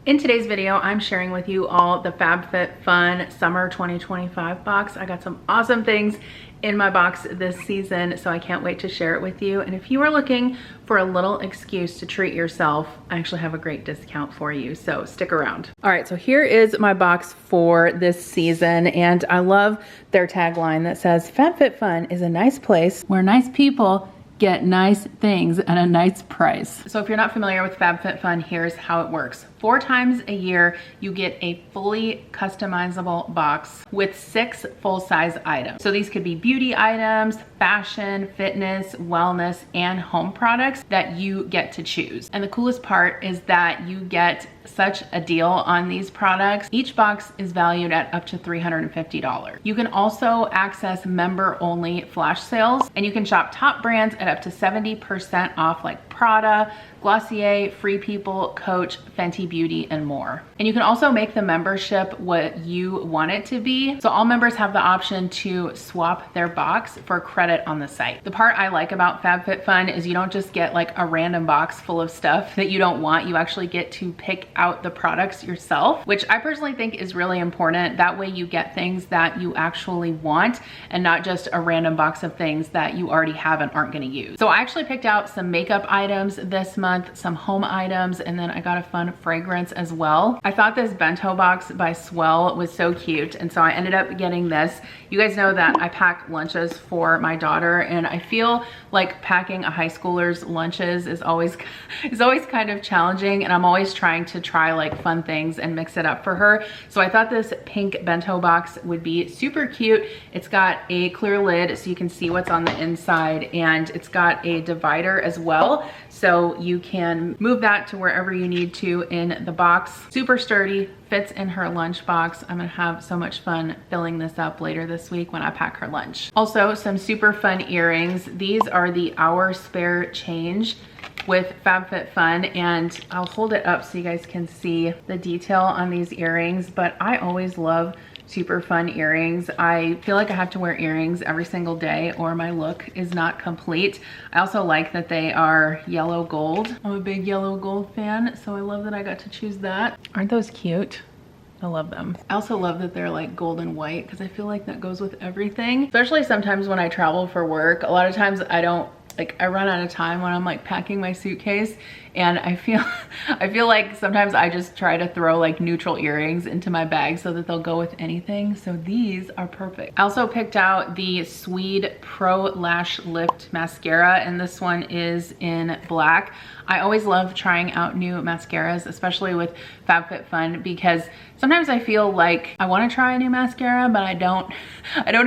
In today's video, I'm sharing with you all the FabFitFun Summer 2025 box. I got some awesome things in my box this season, so I can't wait to share it with you. And if you are looking for a little excuse to treat yourself, I actually have a great discount for you, so stick around. All right, so here is my box for this season, and I love their tagline that says, FabFitFun is a nice place where nice people get nice things at a nice price. So if you're not familiar with FabFitFun, here's how it works. 4 times a year, you get a fully customizable box with 6 full-size items. So these could be beauty items, fashion, fitness, wellness, and home products that you get to choose. And the coolest part is that you get such a deal on these products. Each box is valued at up to $350. You can also access member-only flash sales, and you can shop top brands at up to 70% off, like Prada, Glossier, Free People, Coach, Fenty Beauty, and more. And you can also make the membership what you want it to be. So all members have the option to swap their box for credit on the site. The part I like about FabFitFun is you don't just get like a random box full of stuff that you don't want. You actually get to pick out the products yourself, which I personally think is really important. That way you get things that you actually want and not just a random box of things that you already have and aren't gonna use. So I actually picked out some makeup items this month, some home items, and then I got a fun fragrance as well. I thought this bento box by Swell was so cute, and so I ended up getting this. You guys know that I pack lunches for my daughter, and I feel like packing a high schooler's lunches is always kind of challenging, and I'm always trying to try like fun things and mix it up for her. So I thought this pink bento box would be super cute. It's got a clear lid so you can see what's on the inside, and it's got a divider as well, so you can move that to wherever you need to in the box. Super sturdy, fits in her lunch box. I'm gonna have so much fun filling this up later this week when I pack her lunch. Also, some super fun earrings. These are the Our Spare Change with FabFitFun, and I'll hold it up so you guys can see the detail on these earrings, but I always love super fun earrings. I feel like I have to wear earrings every single day or my look is not complete. I also like that they are yellow gold. I'm a big yellow gold fan, so I love that I got to choose that. Aren't those cute? I love them. I also love that they're like gold and white because I feel like that goes with everything, especially sometimes when I travel for work. A lot of times I run out of time when I'm like packing my suitcase, and I feel like sometimes I just try to throw like neutral earrings into my bag so that they'll go with anything. So these are perfect. I also picked out the Swede Pro Lash Lift Mascara, and this one is in black. I always love trying out new mascaras, especially with FabFitFun, because sometimes I feel like I want to try a new mascara, but I don't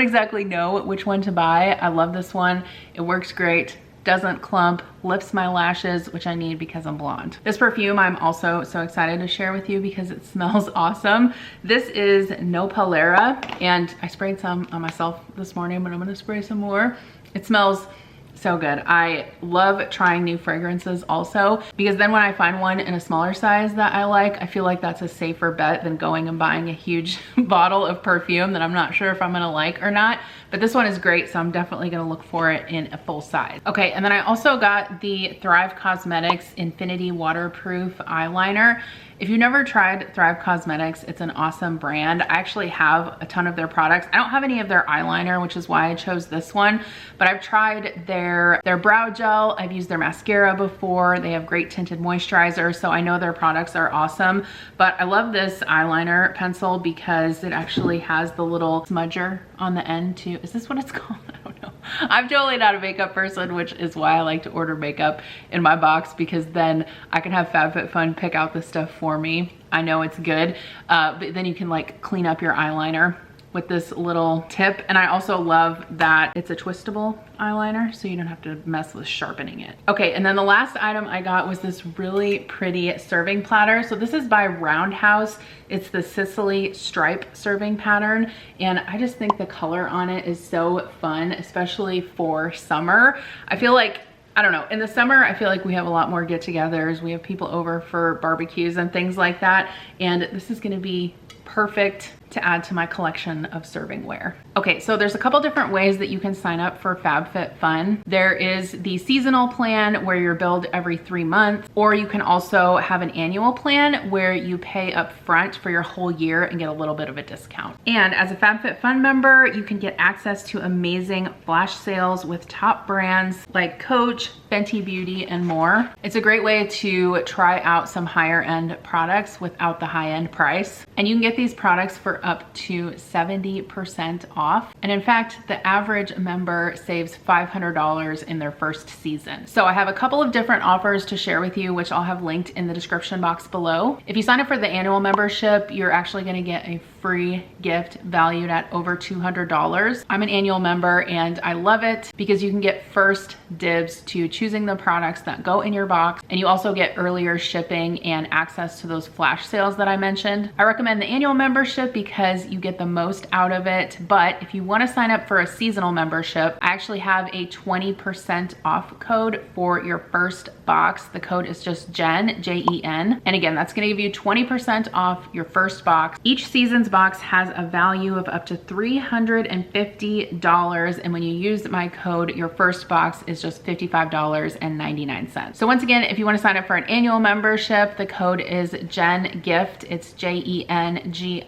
exactly know which one to buy. I love this one. It works great, doesn't clump, lifts my lashes, which I need because I'm blonde. This perfume I'm also so excited to share with you because it smells awesome. This is Nopalera, and I sprayed some on myself this morning, but I'm gonna spray some more. It smells so good. I love trying new fragrances also, because then when I find one in a smaller size that I like, I feel like that's a safer bet than going and buying a huge bottle of perfume that I'm not sure if I'm gonna like or not. But this one is great, so I'm definitely gonna look for it in a full size. Okay, and then I also got the Thrive Cosmetics Infinity Waterproof Eyeliner. If you've never tried Thrive Cosmetics, it's an awesome brand. I actually have a ton of their products. I don't have any of their eyeliner, which is why I chose this one, but I've tried their brow gel. I've used their mascara before. They have great tinted moisturizer, so I know their products are awesome. But I love this eyeliner pencil because it actually has the little smudger on the end too. Is this what it's called? I don't know. I'm totally not a makeup person, which is why I like to order makeup in my box, because then I can have FabFitFun pick out the stuff for me. I know it's good, but then you can like clean up your eyeliner with this little tip. And I also love that it's a twistable eyeliner, so you don't have to mess with sharpening it. Okay, and then the last item I got was this really pretty serving platter. So this is by Roundhouse. It's the Sicily stripe serving pattern, and I just think the color on it is so fun, especially for summer. I feel like, I don't know, in the summer, I feel like we have a lot more get-togethers. We have people over for barbecues and things like that, and this is gonna be perfect to add to my collection of servingware. Okay, so there's a couple different ways that you can sign up for FabFitFun. There is the seasonal plan where you're billed every 3 months, or you can also have an annual plan where you pay up front for your whole year and get a little bit of a discount. And as a FabFitFun member, you can get access to amazing flash sales with top brands like Coach, Fenty Beauty, and more. It's a great way to try out some higher end products without the high end price. And you can get these products for up to 70% off. And in fact, the average member saves $500 in their first season. So I have a couple of different offers to share with you, which I'll have linked in the description box below. If you sign up for the annual membership, you're actually gonna get a free gift valued at over $200. I'm an annual member and I love it because you can get first dibs to choosing the products that go in your box, and you also get earlier shipping and access to those flash sales that I mentioned. I recommend the annual membership because you get the most out of it, but if you want to sign up for a seasonal membership, I actually have a 20% off code for your first box. The code is just JEN, J-E-N. And again, that's going to give you 20% off your first box. Each season's box has a value of up to $350, and when you use my code, your first box is just $55.99. So once again, if you want to sign up for an annual membership, the code is JENGIFT. It's JENGIFT.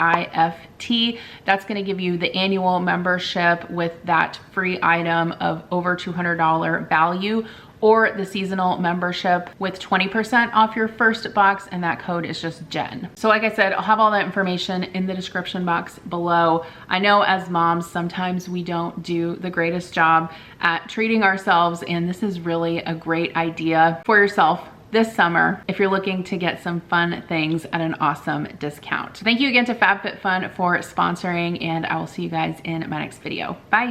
That's going to give you the annual membership with that free item of over $200 value, or the seasonal membership with 20% off your first box, and that code is just JEN. So like I said, I'll have all that information in the description box below. I know as moms, sometimes we don't do the greatest job at treating ourselves, and this is really a great idea for yourself this summer if you're looking to get some fun things at an awesome discount. So thank you again to FabFitFun for sponsoring, and I will see you guys in my next video. Bye.